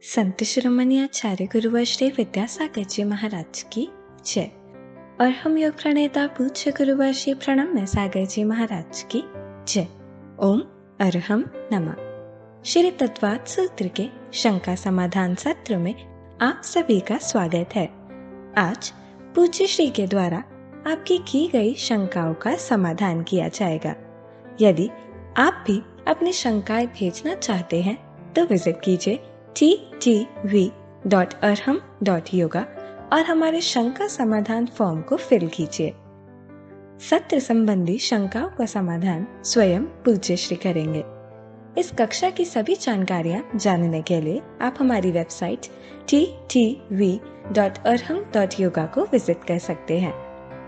संत शिरोमणि आचार्य गुरुवर श्री विद्यासागर जी महाराज की जय। और हम योग प्रणेता पूज्य गुरुवर श्री प्रणम्य सागर जी महाराज की जय। ओम अरहम नमः। श्री तत्वात् सूत्र के शंका समाधान सत्र में आप सभी का स्वागत है। आज पूज्य श्री के द्वारा आपकी की गई शंकाओं का समाधान किया जाएगा। यदि आप भी अपनी शंकाएं भेजना चाहते हैं तो विजिट कीजिए ttv.arham.yoga और हमारे शंका समाधान फॉर्म को फिल कीजिए। सत्र संबंधी शंकाओं का समाधान स्वयं पूज्य श्री करेंगे। इस कक्षा की सभी जानकारियां जानने के लिए आप हमारी वेबसाइट ttv.arham.yoga को विजिट कर सकते हैं।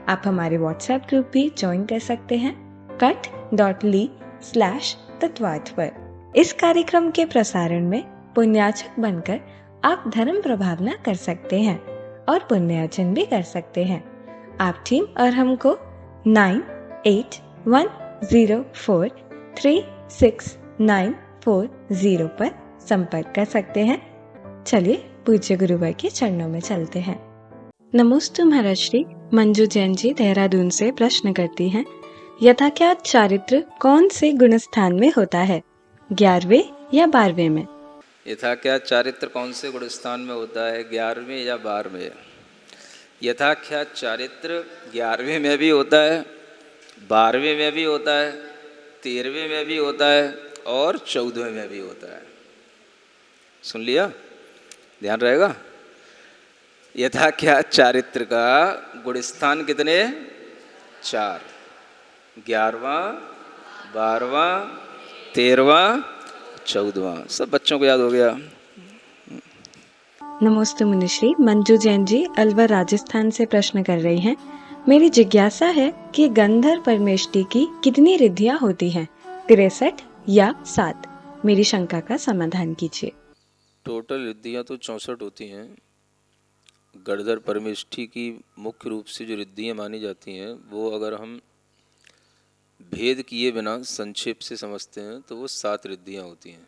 आप हमारे व्हाट्सएप ग्रुप भी ज्वाइन कर सकते हैं cut.ly/तत्वात् पर। इस कार्यक्रम के प्रसारण में पुण्यार्चक बनकर आप धर्म प्रभावना कर सकते हैं और पुण्यार्जन भी कर सकते हैं। आप टीम अरहम को 9810436940 पर संपर्क कर सकते हैं। चलिए पूज्य गुरुवर के चरणों में चलते हैं। नमोस्तु महाराज श्री। मंजू जैन जी देहरादून से प्रश्न करती हैं, यथाख्यात चारित्र कौन से गुण स्थान में होता है, 11वें या 12वें में? यथाख्यात चारित्र कौन से गुण स्थान में होता है, 11वें या 12वें? यथाख्यात चारित्र 11वें में भी होता है, 12वें में भी होता है, 13वें में भी होता है और 14वें में भी होता है। सुन लिया? ध्यान रहेगा। यथाख्यात चारित्र का गुण स्थान कितने? 4। 11वां, 12वां, 13वां, 14वां। सब बच्चों को याद हो गया। नमस्ते मुनिश्री। मंजू जैन जी अलवर राजस्थान से प्रश्न कर रही हैं, मेरी जिज्ञासा है कि गंधर्व परमेष्टि की कितनी रिद्धियां होती हैं, 63 या 7? मेरी शंका का समाधान कीजिए। टोटल रिद्धियां तो 64 होती हैं। गणधर परमेष्ठी की मुख्य रूप से जो रिद्धियां मानी जाती हैं वो अगर हम भेद किए बिना संक्षेप से समझते हैं तो वो 7 रिद्धियां होती हैं।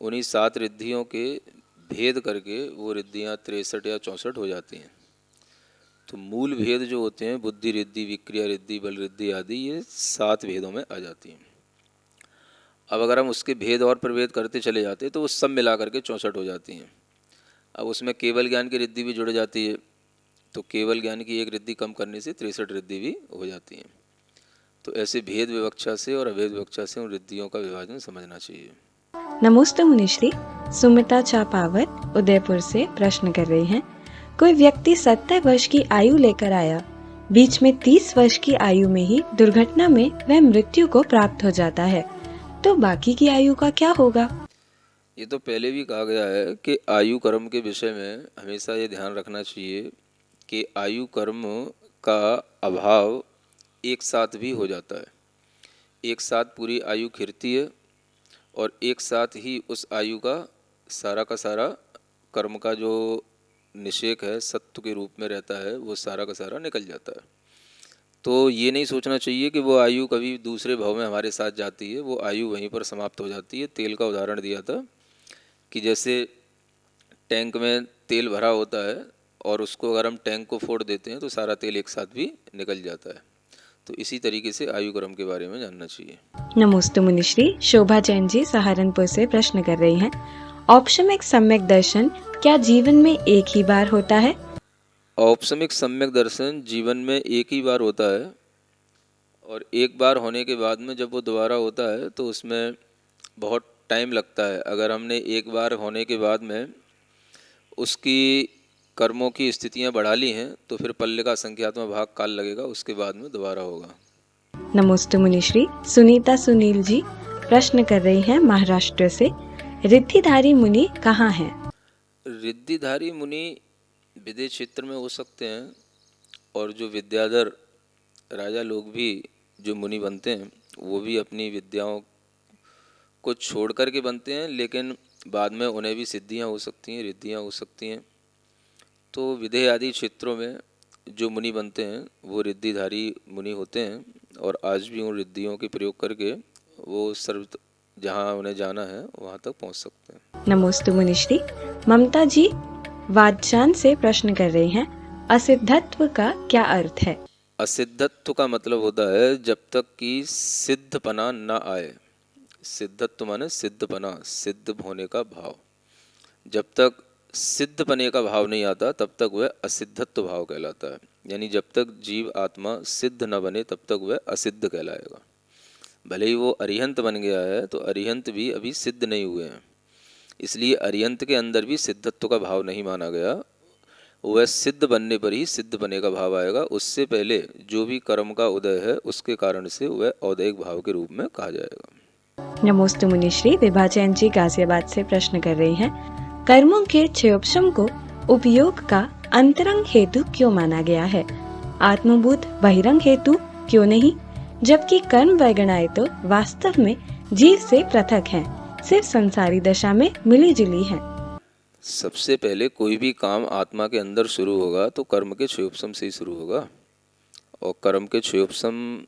उन्हीं 7 रिद्धियों के भेद करके वो रिद्धियां 63 या 64 हो जाती हैं। तो मूल भेद जो होते हैं, बुद्धि रिद्धि, विक्रिया रिद्धि, बल रिद्धि आदि, ये 7 भेदों में आ जाती हैं। अब अगर हम उसके भेद और प्रभेद करते चले जाते हैं तो वो सब मिला करके 64 हो जाती हैं। अब उसमें केवल ज्ञान की रिद्धि भी जुड़ जाती है, तो केवल ज्ञान की एक रिद्धि कम करने से 63 रिद्धि भी हो जाती हैं। तो ऐसे भेद विवक्षा से और अभेद विवक्षा से उन रिद्धियों का विभाजन समझना चाहिए। नमस्ते मुनिश्री। सुमिता चापावत उदयपुर से प्रश्न कर रही हैं, कोई व्यक्ति 70 वर्ष की आयु लेकर आया, बीच में 30 वर्ष की आयु में ही दुर्घटना में वह मृत्यु को प्राप्त हो जाता है, तो बाकी की आयु का क्या होगा? ये तो पहले भी कहा गया है कि आयु कर्म के विषय में हमेशा ये ध्यान रखना चाहिए कि आयु कर्म का अभाव एक साथ भी हो जाता है। एक साथ पूरी आयु खिरती है और एक साथ ही उस आयु का सारा कर्म का जो निषेक है, सत्व के रूप में रहता है, वो सारा का सारा निकल जाता है। तो ये नहीं सोचना चाहिए कि वो आयु कभी दूसरे भाव में हमारे साथ जाती है, वो आयु वहीं पर समाप्त हो जाती है। तेल का उदाहरण दिया था कि जैसे टैंक में तेल भरा होता है और उसको अगर हम टैंक को फोड़ देते हैं तो सारा तेल एक साथ भी निकल जाता है। तो इसी तरीके से आयु क्रम के बारे में जानना चाहिए। नमस्ते मुनिश्री। शोभा जैन जी सहारनपुर से प्रश्न कर रही हैं, औपशमिक सम्यक दर्शन क्या जीवन में एक ही बार होता है? औपशमिक सम्यक दर्शन जीवन में एक ही बार होता है और एक बार होने के बाद में जब वो दोबारा होता है तो उसमें बहुत टाइम लगता है। अगर हमने एक बार होने के बाद में उसकी कर्मों की स्थितियां बढ़ा ली हैं तो फिर पल्ले का संख्यात्मक भाग काल लगेगा, उसके बाद में दोबारा होगा। नमस्ते मुनिश्री। सुनीता सुनील जी प्रश्न कर रही हैं महाराष्ट्र से, रिद्धिधारी मुनि कहाँ हैं? रिद्धिधारी मुनि विदेश क्षेत्र में हो सकते हैं और जो विद्याधर राजा लोग भी जो मुनि बनते हैं वो भी अपनी विद्याओं को छोड़ कर के बनते हैं, लेकिन बाद में उन्हें भी सिद्धियां हो सकती हैं, रिद्धियां हो सकती हैं। तो विदेह आदि क्षेत्रों में जो मुनि बनते हैं वो रिद्धिधारी मुनि होते हैं और आज भी उन रिद्धियों के प्रयोग करके वो जहाँ उन्हें जाना है वहाँ तक पहुँच सकते हैं। नमोस्तु मुनिश्री। ममता जी वादशान से प्रश्न कर रही हैं, असिद्धत्व का क्या अर्थ है? असिद्धत्व का मतलब होता है जब तक कि सिद्धपना न आए। सिद्धत्व माने सिद्धपना, सिद्ध होने का भाव। जब तक सिद्धपने का भाव नहीं आता तब तक वह असिद्धत्व भाव कहलाता है। यानी जब तक जीव आत्मा सिद्ध न बने तब तक वह असिद्ध कहलाएगा। भले ही वो अरिहंत बन गया है तो अरिहंत भी अभी सिद्ध नहीं हुए हैं, इसलिए अरिहंत के अंदर भी सिद्धत्व का भाव नहीं माना गया। वह सिद्ध बनने पर ही सिद्ध बने का भाव आएगा। उससे पहले जो भी कर्म का उदय है उसके कारण से वह औदैहिक भाव के रूप में कहा जाएगा। नमोस्तु मुनिश्री। विभाजन जी गाजियाबाद से प्रश्न कर रही हैं, कर्मों के क्षयोपशम को उपयोग का अंतरंग हेतु क्यों माना गया है, आत्मभूत बहिरंग हेतु क्यों नहीं, जबकि कर्म वैगणाएं तो वास्तव में जीव से पृथक हैं, सिर्फ संसारी दशा में मिली जुली हैं। सबसे पहले कोई भी काम आत्मा के अंदर शुरू होगा तो कर्म के क्षयोपशम से ही शुरू होगा, और कर्म के क्षयोपशम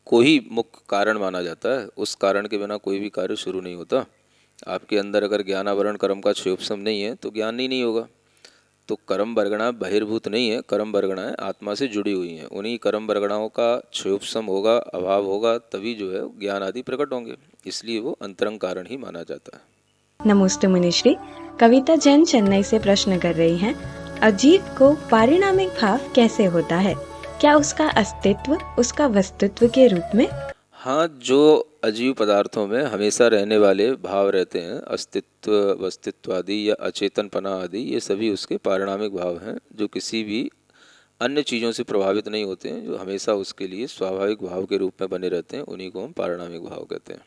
को ही मुख्य कारण माना जाता है। उस कारण के बिना कोई भी कार्य शुरू नहीं होता। आपके अंदर अगर ज्ञान आवरण कर्म का क्षयोपशम नहीं है तो ज्ञान ही नहीं होगा। तो कर्म वर्गणा बहिर्भूत नहीं है, कर्म वर्गणाएं आत्मा से जुड़ी हुई हैं। उन्हीं कर्म वर्गणाओं का क्षयोपशम होगा, अभाव होगा, तभी जो है ज्ञान आदि प्रकट होंगे। इसलिए वो अंतरंग कारण ही माना जाता है। नमोस्तु मुनिश्री। कविता जैन चेन्नई से प्रश्न कर रही हैं, अजीव को पारिणामिक भाव कैसे होता है, क्या उसका अस्तित्व उसका वस्तुत्व के रूप में? हाँ, जो अजीव पदार्थों में हमेशा रहने वाले भाव रहते हैं, अस्तित्व, वस्तित्व आदि या अचेतनपना आदि, ये सभी उसके पारिणामिक भाव हैं, जो किसी भी अन्य चीज़ों से प्रभावित नहीं होते हैं, जो हमेशा उसके लिए स्वाभाविक भाव के रूप में बने रहते हैं। उन्हीं को हम पारिणामिक भाव कहते हैं।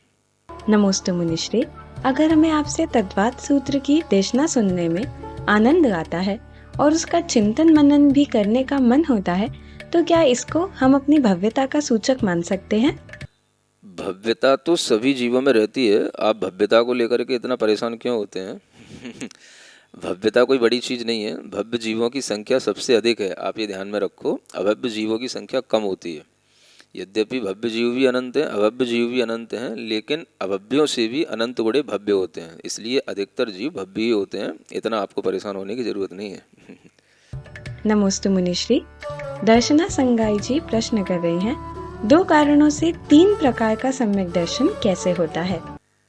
नमोस्तु मुनिश्री। अगर हमें आपसे तद्वात सूत्र की देशना सुनने में आनंद आता है और उसका चिंतन मनन भी करने का मन होता है, तो क्या इसको हम अपनी भव्यता का सूचक मान सकते हैं? भव्यता तो सभी जीवों में रहती है। आप भव्यता को लेकर के इतना परेशान क्यों होते हैं? भव्यता कोई बड़ी चीज़ नहीं है। भव्य जीवों की संख्या सबसे अधिक है, आप ये ध्यान में रखो। अभव्य जीवों की संख्या कम होती है। यद्यपि भव्य जीव भी अनंत हैं, अभव्य जीव भी अनंत हैं, लेकिन अभव्यों से भी अनंत बड़े भव्य होते हैं। इसलिए अधिकतर जीव भव्य ही होते हैं। इतना आपको परेशान होने की जरूरत नहीं है। नमोस्तु मुनिश्री। दर्शना संगाई जी प्रश्न कर रही हैं, दो कारणों से तीन प्रकार का सम्यक दर्शन कैसे होता है?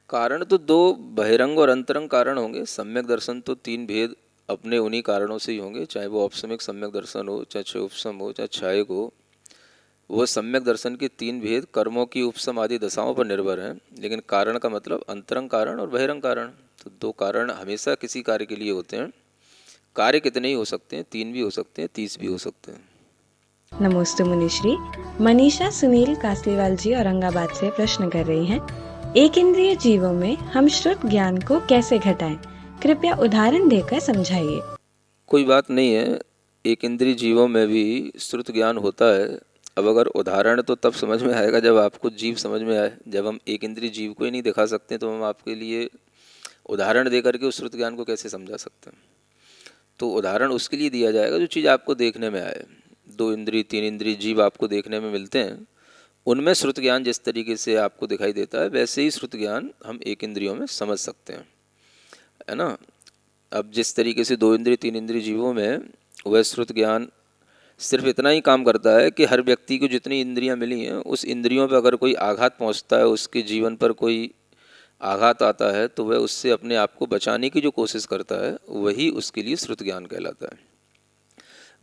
कारण तो दो बहिरंग और अंतरंग कारण होंगे। सम्यक दर्शन तो तीन भेद अपने उन्हीं कारणों से ही होंगे, चाहे वो औपसमिक सम्यक दर्शन हो, चाहे क्षयोपशम हो, चाहे क्षायक हो। वो सम्यक दर्शन के तीन भेद कर्मों की उपशम आदि दशाओं पर निर्भर हैं, लेकिन कारण का मतलब अंतरंग कारण और बहिरंग कारण। तो दो कारण हमेशा किसी कार्य के लिए होते हैं। कार्य कितने ही हो सकते हैं, 3 भी हो सकते हैं, 30 भी हो सकते हैं। नमोस्तु मुनिश्री। मनीषा सुनील कासलीवाल जी औरंगाबाद से प्रश्न कर रही हैं, एक इंद्रिय जीवों में हम श्रुत ज्ञान को कैसे घटाएं, कृपया उदाहरण देकर समझाइए। कोई बात नहीं है, एक इंद्रिय जीवों में भी श्रुत ज्ञान होता है। अब अगर उदाहरण तो तब समझ में आएगा जब आपको जीव समझ में आए। जब हम एक इंद्रिय जीव को ही नहीं दिखा सकते तो हम आपके लिए उदाहरण दे करके उस श्रुत ज्ञान को कैसे समझा सकते हैं? तो उदाहरण उसके लिए दिया जाएगा जो चीज़ आपको देखने में आए। 2 इंद्रिय 3 इंद्रिय जीव आपको देखने में मिलते हैं, उनमें श्रुत ज्ञान जिस तरीके से आपको दिखाई देता है वैसे ही श्रुत ज्ञान हम एक इंद्रियों में समझ सकते हैं, है ना। अब जिस तरीके से 2 इंद्रिय 3 इंद्रिय जीवों में वह श्रुत ज्ञान सिर्फ इतना ही काम करता है कि हर व्यक्ति को जितनी इंद्रियां मिली हैं उस इंद्रियों पर अगर कोई आघात पहुंचता है, उसके जीवन पर कोई आघात आता है, तो वह उससे अपने आप को बचाने की जो कोशिश करता है वही उसके लिए श्रुत ज्ञान कहलाता है।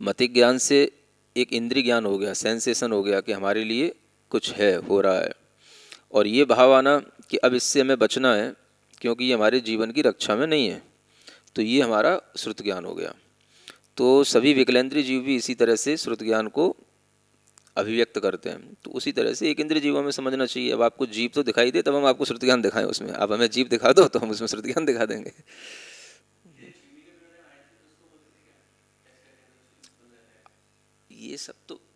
मतिक ज्ञान से एक इंद्रिय ज्ञान हो गया, सेंसेशन हो गया कि हमारे लिए कुछ है, हो रहा है, और ये भाव आना कि अब इससे हमें बचना है क्योंकि ये हमारे जीवन की रक्षा में नहीं है, तो ये हमारा श्रुत ज्ञान हो गया। तो सभी विकलेंद्रीय जीव भी इसी तरह से श्रुत ज्ञान को अभिव्यक्त करते हैं। तो उसी तरह से एक इंद्रिय जीवों में समझना चाहिए। अब आपको जीव तो दिखाई दे तब हम आपको श्रुत ज्ञान दिखाएं उसमें। आप हमें जीव दिखा दो तो हम उसमें श्रुत ज्ञान दिखा देंगे। ये सब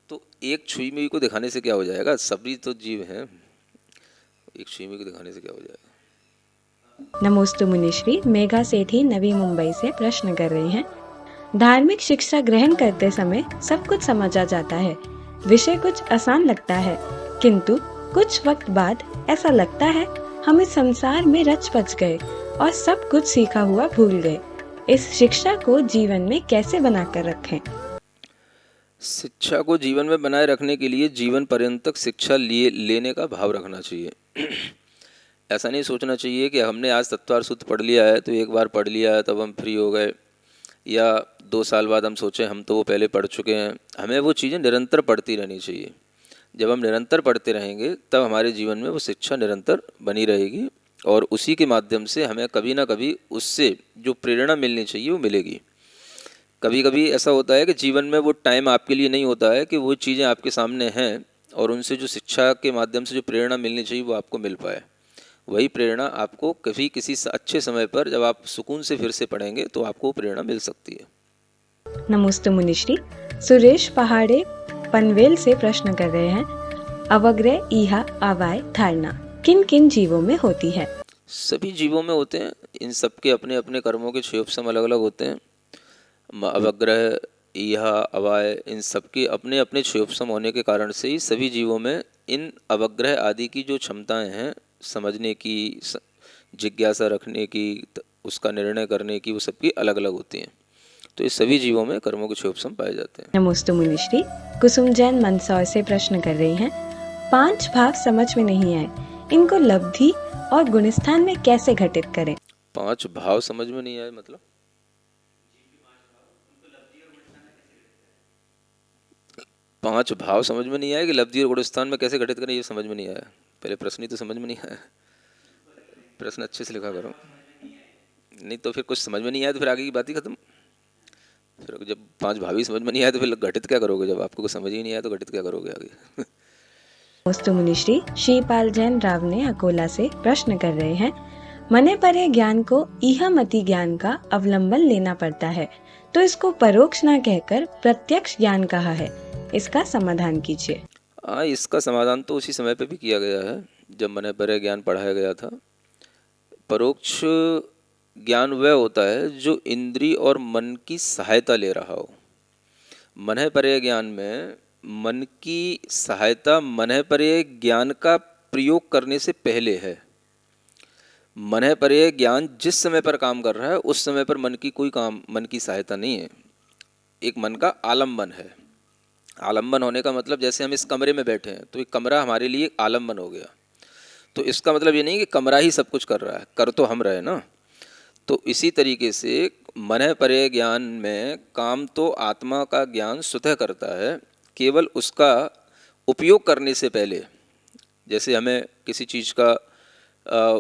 तो एक छुई को दिखाने से क्या हो जाएगा? सभी तो जीव हैं, एक छुई को दिखाने से क्या हो जाएगा? नमोस्तु मुनिश्री। मेघा सेठी नवी मुंबई से प्रश्न कर रही हैं, धार्मिक शिक्षा ग्रहण करते समय सब कुछ समझा जाता है, विषय कुछ आसान लगता है, किंतु कुछ वक्त बाद ऐसा लगता है हम इस संसार में रच पच गए और सब कुछ सीखा हुआ भूल गए। इस शिक्षा को जीवन में कैसे बनाकर रखें? शिक्षा को जीवन में बनाए रखने के लिए जीवन पर्यंत तक शिक्षा लेने का भाव रखना चाहिए। ऐसा नहीं सोचना चाहिए कि हमने आज तत्वार सूत्र पढ़ लिया है तो एक बार पढ़ लिया है तब हम फ्री हो गए, या 2 साल बाद हम सोचें हम तो वो पहले पढ़ चुके हैं। हमें वो चीज़ें निरंतर पढ़ती रहनी चाहिए। जब हम निरंतर पढ़ते रहेंगे तब हमारे जीवन में वो शिक्षा निरंतर बनी रहेगी और उसी के माध्यम से हमें कभी ना कभी उससे जो प्रेरणा मिलनी चाहिए वो मिलेगी। कभी कभी ऐसा होता है कि जीवन में वो टाइम आपके लिए नहीं होता है कि वो चीज़ें आपके सामने हैं और उनसे जो शिक्षा के माध्यम से जो प्रेरणा मिलनी चाहिए वो आपको मिल पाए। वही प्रेरणा आपको कभी किसी अच्छे समय पर जब आप सुकून से फिर से पढ़ेंगे तो आपको प्रेरणा मिल सकती है। नमस्ते मुनिश्री। सुरेश पहाड़े पनवेल से प्रश्न कर रहे हैं, अवग्रह इहा अवाय धारणा किन किन जीवों में होती है? सभी जीवों में होते हैं। इन सबके अपने अपने कर्मों के क्षयोपशम अलग अलग होते हैं। अवग्रह इहा अवाय इन सबके अपने अपने क्षयोपशम होने के कारण से ही सभी जीवों में इन अवग्रह आदि की जो क्षमताएं हैं, समझने की, जिज्ञासा रखने की, उसका निर्णय करने की, वो सबकी अलग अलग होती हैं। तो इस सभी जीवों में कर्मों के क्षयोपशम पाए जाते हैं। नमस्ते मुनिश्री। कुसुम जैन मंदसौर से प्रश्न कर रही हैं, 5 भाव समझ में नहीं आए, इनको लब्धि और गुणस्थान में कैसे घटित करें? 5 भाव समझ में नहीं आए मतलब 5 भाव समझ में नहीं आए कि लब्धि और गुणस्थान में कैसे घटित करें, ये समझ में नहीं आया। पहले प्रश्न ही तो समझ में नहीं आया। प्रश्न अच्छे से लिखा करो, नहीं तो फिर कुछ समझ में नहीं आया तो फिर आगे की बात ही खत्म। फिर जब 5 भाव ही समझ में नहीं आया तो फिर घटित क्या करोगे? जब आपको कुछ समझ ही नहीं आया तो घटित क्या करोगे आगे? नमस्ते मुनिश्री। श्रीपाल जैन रावने अकोला से प्रश्न कर रहे हैं, मने परे ज्ञान को इहामति ज्ञान का अवलंबन लेना पड़ता है तो इसको परोक्ष न कहकर प्रत्यक्ष ज्ञान कहा है, इसका समाधान कीजिए। इसका समाधान तो उसी समय पे भी किया गया है जब मने परे ज्ञान पढ़ाया गया था। परोक्ष ज्ञान वह होता है जो इंद्रिय और मन की सहायता ले रहा हो। मने परे ज्ञान में मन की सहायता मने परे ज्ञान का प्रयोग करने से पहले है। मने परे ज्ञान जिस समय पर काम कर रहा है उस समय पर मन की सहायता नहीं है। एक मन का आलम्बन है। आलम्बन होने का मतलब जैसे हम इस कमरे में बैठे हैं तो एक कमरा हमारे लिए आलम्बन हो गया। तो इसका मतलब ये नहीं कि कमरा ही सब कुछ कर रहा है, कर तो हम रहे ना। तो इसी तरीके से मने परे ज्ञान में काम तो आत्मा का ज्ञान स्वतः करता है, केवल उसका उपयोग करने से पहले। जैसे हमें किसी चीज़ का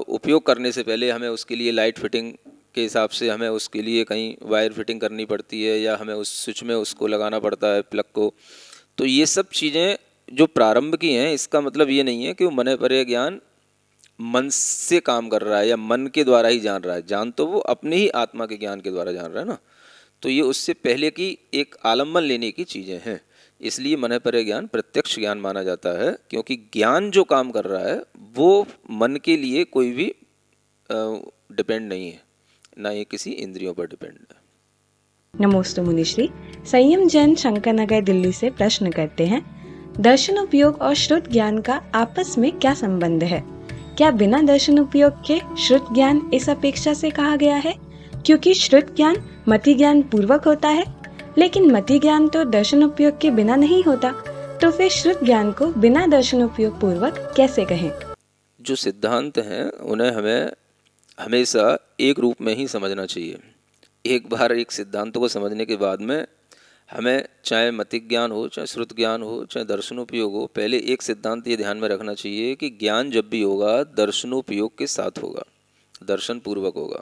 उपयोग करने से पहले हमें उसके लिए लाइट फिटिंग के हिसाब से हमें उसके लिए कहीं वायर फिटिंग करनी पड़ती है या हमें उस स्विच में उसको लगाना पड़ता है, प्लग को। तो ये सब चीज़ें जो प्रारंभ की हैं, इसका मतलब ये नहीं है कि वो मने परे ज्ञान मन से काम कर रहा है या मन के द्वारा ही जान रहा है। जान तो वो अपने ही आत्मा के ज्ञान के द्वारा जान रहा है ना। तो ये उससे पहले की एक आलम्बन लेने की चीज़ें हैं। इसलिए मने परे ज्ञान प्रत्यक्ष ज्ञान माना जाता है, क्योंकि ज्ञान जो काम कर रहा है वो मन के लिए कोई भी डिपेंड नहीं है, ना ये किसी इंद्रियों पर डिपेंड है। नमस्ते मुनिश्री। संयम जैन शंकरनगर दिल्ली से प्रश्न करते हैं, दर्शन उपयोग और श्रुत ज्ञान का आपस में क्या संबंध है? क्या बिना दर्शन उपयोग के श्रुत ज्ञान इस अपेक्षा से कहा गया है क्योंकि श्रुत ज्ञान मति ज्ञान पूर्वक होता है, लेकिन मति ज्ञान तो दर्शन उपयोग के बिना नहीं होता, तो फिर श्रुत ज्ञान को बिना दर्शन उपयोग पूर्वक कैसे कहें? जो सिद्धांत हैं उन्हें हमें हमेशा एक रूप में ही समझना चाहिए। एक बार एक सिद्धांतों को समझने के बाद में हमें चाहे मतिक ज्ञान हो, चाहे श्रुत ज्ञान हो, चाहे दर्शनोपयोग हो, पहले एक सिद्धांत ये ध्यान में रखना चाहिए कि ज्ञान जब भी होगा दर्शनोपयोग के साथ होगा, दर्शन पूर्वक होगा।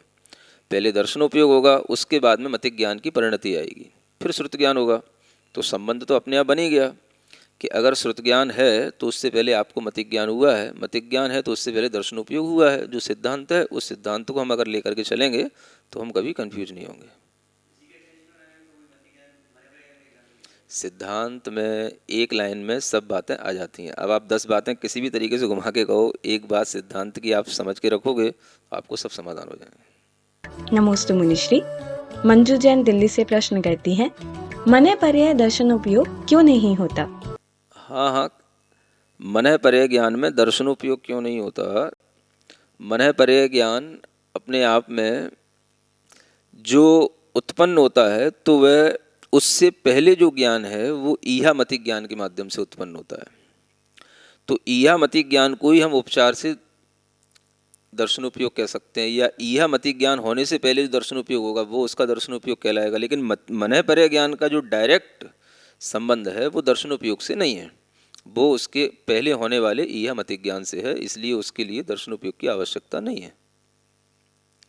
पहले दर्शनोपयोग होगा, उसके बाद में मतिक ज्ञान की परिणति आएगी, फिर श्रुत ज्ञान होगा। तो संबंध तो अपने आप बन ही गया कि अगर श्रुत ज्ञान है तो उससे पहले आपको मतिक ज्ञान हुआ है, मतिक ज्ञान है तो उससे पहले दर्शनोपयोग हुआ है। जो सिद्धांत है उस सिद्धांत को हम अगर लेकर के चलेंगे तो हम कभी कंफ्यूज नहीं होंगे। सिद्धांत में एक लाइन में सब बातें आ जाती हैं। अब आप 10 बातें किसी भी तरीके से घुमा के कहो, एक बात सिद्धांत की आप समझ के रखोगे, आपको सब समाधान हो जाएंगे। नमस्ते मुनिश्री। मंजू जैन दिल्ली से प्रश्न करती हैं, मने पर्याय दर्शन उपयोग क्यों नहीं होता? हाँ, मने पर्याय ज्ञान में दर्शनोपयोग क्यों नहीं होता? मनः परे ज्ञान अपने आप में जो उत्पन्न होता है तो वह उससे पहले जो ज्ञान है वो ईहामति ज्ञान के माध्यम से उत्पन्न होता है। तो ईहामति ज्ञान को ही हम उपचार से दर्शन उपयोग कह सकते हैं, या ईहामति ज्ञान होने से पहले जो दर्शन उपयोग होगा वो उसका दर्शन उपयोग कहलाएगा। लेकिन मनः परे ज्ञान का जो डायरेक्ट संबंध है वो दर्शन उपयोग से नहीं है, वो उसके पहले होने वाले ईहामति ज्ञान से है, इसलिए उसके लिए दर्शन उपयोग की आवश्यकता नहीं है।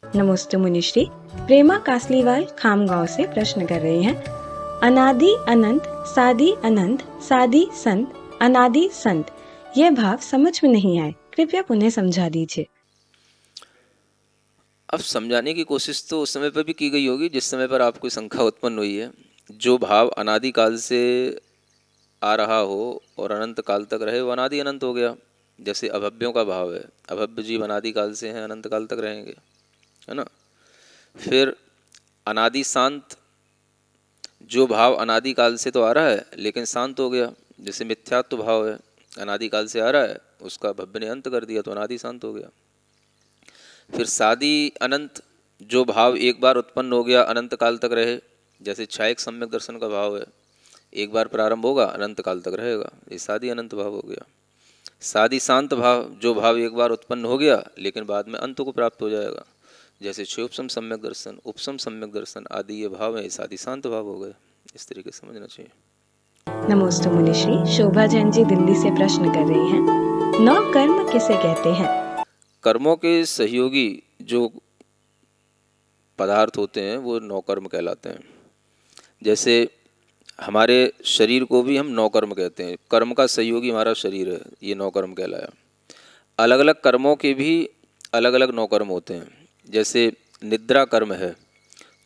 नमस्ते मुनिश्री। प्रेमा कासलीवाल खामगांव से प्रश्न कर रही हैं, अनादि अनंत, सादि अनंत, सादि संत, अनादि संत, ये भाव समझ में नहीं आए, कृपया पुनः समझा दीजिए। अब समझाने की कोशिश तो उस समय पर भी की गई होगी जिस समय पर आपको शंका उत्पन्न हुई है। जो भाव अनादि काल से आ रहा हो और अनंत काल तक रहे वो अनादि अनंत हो गया। जैसे अभव्यों का भाव है, अभव्य जीव अनादि काल से हैं, अनंत काल तक रहेंगे, है ना। फिर अनादि शांत, जो भाव अनादि काल से तो आ रहा है लेकिन शांत हो गया, जैसे मिथ्यात्व भाव है, अनादि काल से आ रहा है, उसका भव्य ने अंत कर दिया तो अनादि शांत हो गया। फिर सादि अनंत, जो भाव एक बार उत्पन्न हो गया अनंत काल तक रहे, जैसे छायक सम्यक दर्शन का भाव है, एक बार प्रारंभ होगा अनंत काल तक रहेगा, ये सादि अनंत भाव हो गया। सादि शांत भाव, जो भाव एक बार उत्पन्न हो गया लेकिन बाद में अंत को प्राप्त हो जाएगा, जैसे क्षोपसम सम्यक दर्शन, उपसम सम्यक दर्शन आदि ये भाव है, सादि शांत भाव हो गए। इस तरीके से समझना चाहिए। नमस्ते मुनिश्री। शोभा जैन जी दिल्ली से प्रश्न कर रही हैं, 9 कर्म किसे कहते हैं? कर्मों के सहयोगी जो पदार्थ होते हैं वो 9 कर्म कहलाते हैं। जैसे हमारे शरीर को भी हम 9 कर्म कहते हैं, कर्म का सहयोगी हमारा शरीर है, ये 9 कर्म कहलाया। अलग अलग कर्मों के भी अलग अलग 9 कर्म होते हैं। जैसे निद्रा कर्म है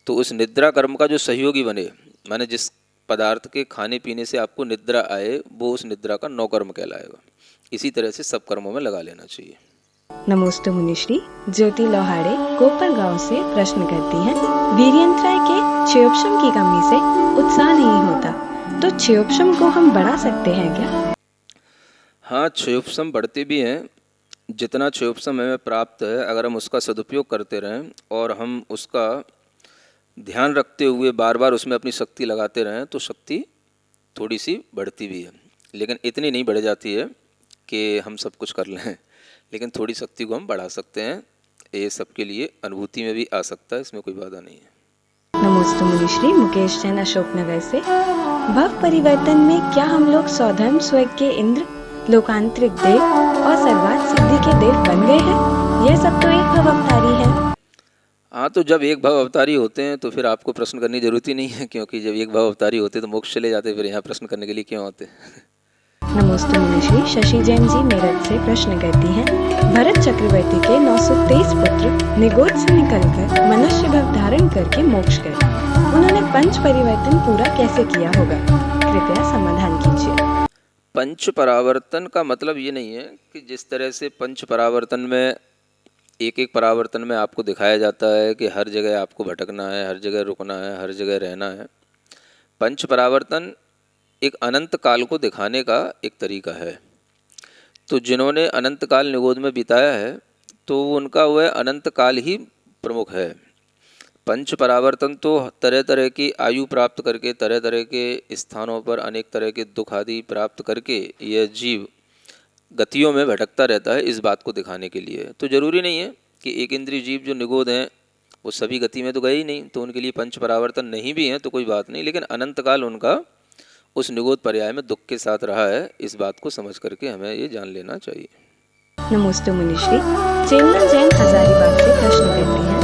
तो उस निद्रा कर्म का जो सहयोगी बने, माने जिस पदार्थ के खाने पीने से आपको निद्रा आए, वो उस निद्रा का 9 कर्म कहलाएगा। इसी तरह से सब कर्मों में लगा लेना चाहिए। नमस्ते मुनिश्री। ज्योति लोहाड़े कोपर गांव से प्रश्न करती हैं, वीर्यंत्राय के क्षयोपशम की कमी से उत्साह नहीं होता, तो क्षयोपशम को हम बढ़ा सकते हैं क्या? हाँ, क्षयोपशम बढ़ते भी हैं। जितना क्षयोपशम हमें प्राप्त है, अगर हम उसका सदुपयोग करते रहें और हम उसका ध्यान रखते हुए बार बार उसमें अपनी शक्ति लगाते रहें तो शक्ति थोड़ी सी बढ़ती भी है, लेकिन इतनी नहीं बढ़ जाती है कि हम सब कुछ कर लें, लेकिन थोड़ी शक्ति को हम बढ़ा सकते हैं। ये सबके लिए अनुभूति में भी आ सकता है, इसमें कोई बाधा नहीं है। नमस्ते मुनिश्री। मुकेश जैन अशोकनगर से, भव परिवर्तन में क्या हम लोग स्वधर्म स्वर्ग के इंद्र, लोकांतरिक देव और सर्वात सिद्धि के देव बन गए हैं? यह सब तो एक भव अवतारी है। हाँ, तो जब एक भव अवतारी होते हैं तो फिर आपको प्रश्न करने की जरूरत ही नहीं है, क्योंकि जब एक भव अवतारी होते तो मोक्ष चले जाते, फिर यहाँ प्रश्न करने के लिए क्यों आते। नमस्ते मुनिश्री। शशि जैन जी मेरठ से प्रश्न करती हैं, भरत चक्रवर्ती के 923 पुत्र निगोद से निकलकर मनुष्य भव धारण करके मोक्ष गए, उन्होंने पंच परिवर्तन पूरा कैसे किया होगा? कृपया समाधान कीजिए। पंच परावर्तन का मतलब ये नहीं है कि जिस तरह से पंच परावर्तन में एक एक परावर्तन में आपको दिखाया जाता है कि हर जगह आपको भटकना है, हर जगह रुकना है, हर जगह रहना है। पंच परावर्तन एक अनंत काल को दिखाने का एक तरीका है। तो जिन्होंने अनंत काल निगोद में बिताया है तो उनका वह अनंत काल ही प्रमुख है। पंच परावर्तन तो तरह तरह की आयु प्राप्त करके, तरह तरह के स्थानों पर अनेक तरह के दुख आदि प्राप्त करके यह जीव गतियों में भटकता रहता है, इस बात को दिखाने के लिए। तो जरूरी नहीं है कि एक इंद्रिय जीव जो निगोद हैं वो सभी गति में तो गए ही नहीं, तो उनके लिए पंच परावर्तन नहीं भी हैं तो कोई बात नहीं, लेकिन अनंत काल उनका उस निगोद पर्याय में दुख के साथ रहा है, इस बात को समझ करके हमें ये जान लेना चाहिए। नमस्ते मुनिश्री। चेंदन जैन हजारीबाग से प्रश्न करती हैं,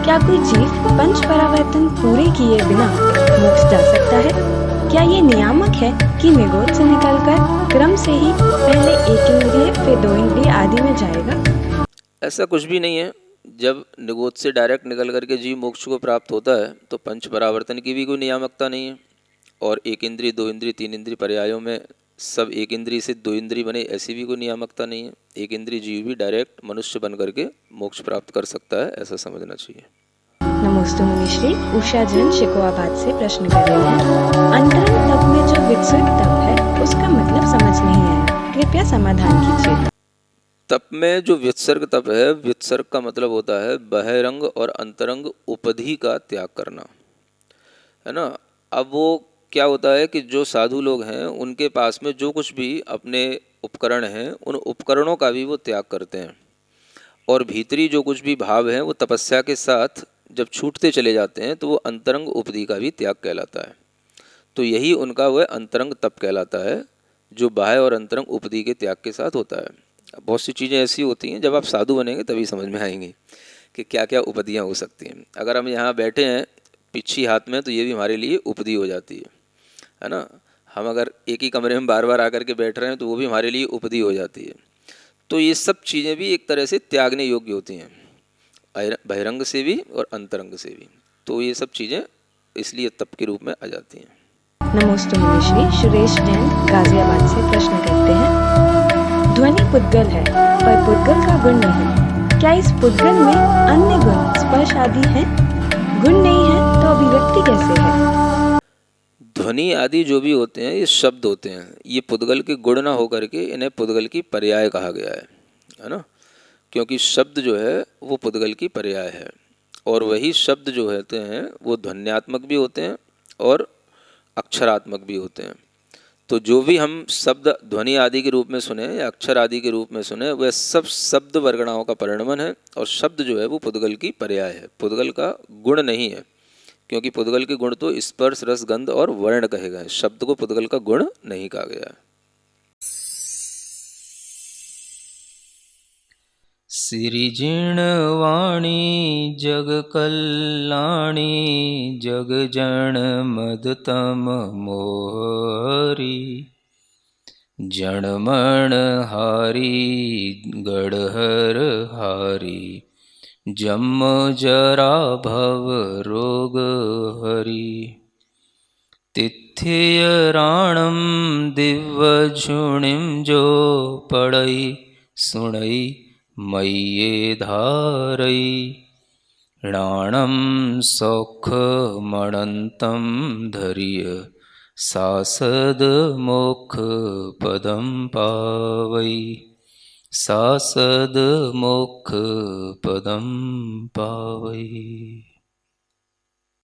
क्या कोई जीव पंच परावर्तन पूरे किए बिना मोक्ष जा सकता है? क्या ये नियामक है कि निगोद से निकलकर क्रम से ही पहले एक इंद्रिय फिर 2 इंद्रिय आदि में जाएगा? ऐसा कुछ भी नहीं है। जब निगोद से डायरेक्ट निकल करके जीव मोक्ष को प्राप्त होता है तो पंच परावर्तन की भी कोई नियामकता नहीं है, और एक इंद्रिय 2 इंद्रिय 3 इंद्रिय पर्यायों में सब एक इंद्रिय से 2 इंद्रिय बने, ऐसी भी कोई नियामकता नहीं है। एक इंद्रिय जीव भी डायरेक्ट मनुष्य बन करके मोक्ष प्राप्त कर सकता है, ऐसा समझना चाहिए। नमस्ते मुनिश्री। उषा जैन शिकोहाबाद से प्रश्न कर रही हैं, अंतरंग तप में जो वित्सुक तप है उसका मतलब समझ नहीं आया, कृपया समाधान कीजिए। तप में जो व्युत्सर्ग तप है, व्युत्सर्ग का मतलब होता है बहिरंग और अंतरंग उपाधि का त्याग करना, है ना। अब वो क्या होता है कि जो साधु लोग हैं उनके पास में जो कुछ भी अपने उपकरण हैं उन उपकरणों का भी वो त्याग करते हैं, और भीतरी जो कुछ भी भाव है वो तपस्या के साथ जब छूटते चले जाते हैं तो वो अंतरंग उपाधि का भी त्याग कहलाता है। तो यही उनका वह अंतरंग तप कहलाता है, जो बाह्य और अंतरंग उपाधि के त्याग के साथ होता है। बहुत सी चीज़ें ऐसी होती हैं, जब आप साधु बनेंगे तभी समझ में आएंगी कि क्या क्या उपाधियाँ हो सकती हैं। अगर हम यहाँ बैठे हैं पिच्छी हाथ में, तो ये भी हमारे लिए उपाधि हो जाती है ना। हम अगर एक ही कमरे में बार बार आकर के बैठ रहे हैं तो वो भी हमारे लिए उपाधि हो जाती है। तो ये सब चीज़ें भी एक तरह से त्यागने योग्य होती हैं, बहिरंग से भी और अंतरंग से भी। तो ये सब चीज़ें इसलिए तप के रूप में आ जाती हैं। नमोस्तु मुनिश्री। सुरेश जैन गाजियाबाद से प्रश्न करते हैं, ध्वनि पुद्गल है पर पुद्गल का गुण नहीं, क्या इस पुद्गल में अन्य गुण स्पर्श आदि हैं? गुण नहीं है तो अभिव्यक्ति कैसे है? ध्वनि आदि जो भी होते हैं ये शब्द होते हैं, ये पुद्गल के गुण ना होकर के इन्हें पुद्गल की पर्याय कहा गया है ना। क्योंकि शब्द जो है वो पुद्गल की पर्याय है, और वही शब्द जो होते हैं वो ध्वन्यात्मक भी होते हैं और अक्षरात्मक भी होते हैं। तो जो भी हम शब्द ध्वनि आदि के रूप में सुने या अक्षर आदि के रूप में सुने, वह सब शब्द वर्गणाओं का परिणमन है, और शब्द जो है वो पुद्गल की पर्याय है, पुद्गल का गुण नहीं है। क्योंकि पुद्गल के गुण तो स्पर्श रस गंध और वर्ण कहे गए, शब्द को पुद्गल का गुण नहीं कहा गया है। सिरिजिण वाणी जग कल्याणी, जग जन मदतम मोहरी, जनमण हारी गढ़हर हारी, जम जरा भव रोग हरि, तिथ्य राणम दिव्य झुणिम जो पड़ई सुणई मय्ये धारई, राणम सौख मणंतम धरिय, सासद मोक्ष पदम पावई, सासद मोक्ष पदम पावई।